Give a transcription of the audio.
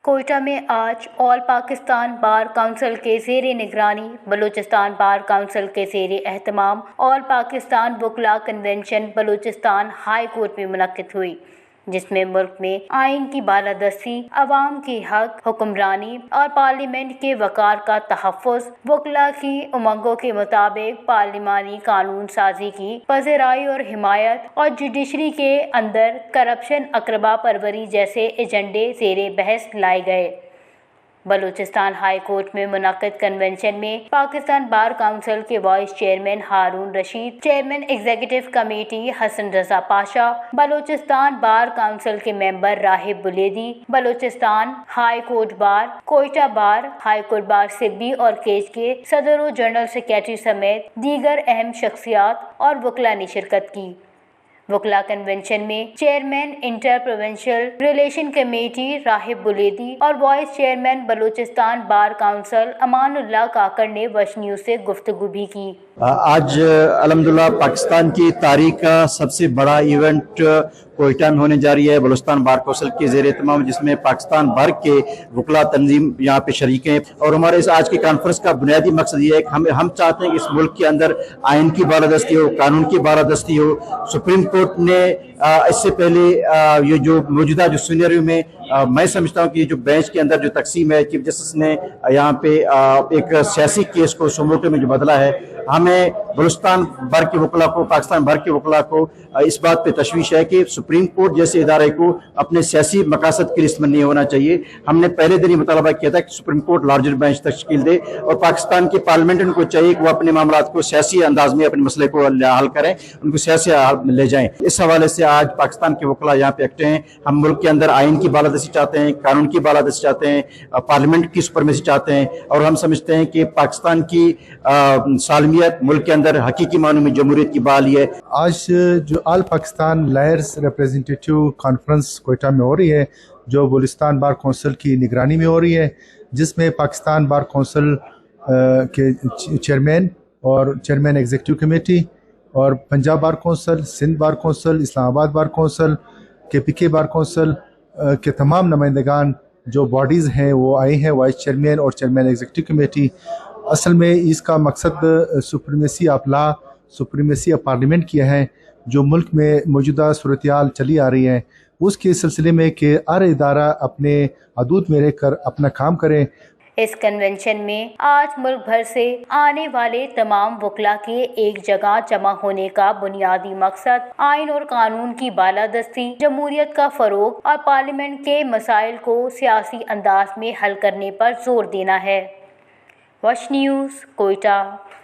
کوئٹہ میں آج آل Pakistan bar council کے زیر نگرانی بلوچستان بار کونسل کے زیر اہتمام آل پاکستان وکلاء کنونشن بلوچستان ہائی کورٹ میں منعقد ہوئی، جس میں ملک میں آئین کی بالادستی، عوام کی حق حکمرانی اور پارلیمنٹ کے وقار کا تحفظ، وکلاء کی امنگوں کے مطابق پارلیمانی قانون سازی کی پذیرائی اور حمایت، اور جوڈیشری کے اندر کرپشن، اقربا پروری جیسے ایجنڈے زیر بحث لائے گئے۔ بلوچستان ہائی کورٹ میں منعقد کنونشن میں پاکستان بار کونسل کے vice chairman Haroon Rashid, chairman executive committee Hasan Raza Pasha, Balochistan bar council کے member Rahib Buledi, Balochistan high court bar, Quetta bar, high court bar Sibi اور کیج کے صدر و جنرل سیکریٹری سمیت دیگر اہم شخصیات اور وکلاء نے شرکت کی۔ وکلاء کنونشن میں chairman inter provincial relation committee Rahab Buledi اور vice chairman Balochistan bar council Aman Ullah Kakar نے وش نیوز سے گفتگو بھی کی۔ آج الحمدللہ پاکستان کی تاریخ کا سب سے بڑا ایونٹ کوئٹہ میں ہونے جا رہی ہے، بلوچستان بار کونسل کے زیر اہتمام، جس میں پاکستان بھر کے وکلاء تنظیم یہاں پہ شریک ہیں۔ اور ہمارے اس آج کی کانفرنس کا بنیادی مقصد یہ ہے کہ ہم چاہتے ہیں کہ اس ملک کے اندر آئین کی بالادستی ہو، قانون کی بالادستی ہو۔ سپریم کورٹ نے اس سے پہلے یہ جو موجودہ جو سینیریو میں میں سمجھتا ہوں کہ یہ جو بینچ کے اندر جو تقسیم ہے، چیف جسٹس نے یہاں پہ ایک سیاسی کیس کو سموٹو میں جو بدلا ہے، ہمیں بلوچستان بھر کے وکلاء کو، پاکستان بھر کے وکلاء کو اس بات پہ تشویش ہے کہ سپریم کورٹ جیسے ادارے کو اپنے سیاسی مقاصد کے لیے استعمال نہیں ہونا چاہیے۔ ہم نے پہلے دن یہ مطالبہ کیا تھا کہ سپریم کورٹ لارجر بینچ تشکیل دے، اور پاکستان کی پارلیمنٹ ان کو چاہیے کہ وہ اپنے معاملات کو سیاسی انداز میں اپنے مسئلے کو حل کریں، ان کو سیاسی حل میں لے جائیں۔ اس حوالے سے آج پاکستان کے وکلاء یہاں پہ اکٹھے ہیں۔ ہم ملک کے اندر آئین کی بالادستی چاہتے ہیں، قانون کی بالادستی چاہتے ہیں، پارلیمنٹ کی سپرمیسی چاہتے ہیں، اور ہم سمجھتے ہیں کہ پاکستان کی سالمیت، ملک کے اندر حقیقی معنوں میں جمہوریت کی بحالی ہے۔ آج جو all Pakistan lawyers representative conference Quetta میں ہو رہی ہے، جو بلوچستان بار کونسل کی نگرانی میں ہو رہی ہے، جس میں پاکستان بار کونسل کے چیئرمین اور چیئرمین ایگزیکٹو کمیٹی اور Punjab bar council, Sindh bar council, Islamabad bar council, KPK bar council کے تمام نمائندگان جو باڈیز ہیں وہ آئے ہیں، وائس چیئرمین اور چیئرمین ایگزیکٹو کمیٹی۔ اصل میں اس کا مقصد supremacy of law, supremacy of parliament کیا ہے، جو ملک میں موجودہ صورتحال چلی آ رہی ہے، اس کے سلسلے میں کہ ہر ادارہ اپنے حدود میں رہ کر اپنا کام کریں۔ اس کنونشن میں آج ملک بھر سے آنے والے تمام وکلاء کے ایک جگہ جمع ہونے کا بنیادی مقصد آئین اور قانون کی بالادستی، جمہوریت کا فروغ اور پارلیمنٹ کے مسائل کو سیاسی انداز میں حل کرنے پر زور دینا ہے۔ وش نیوز، کوئٹہ۔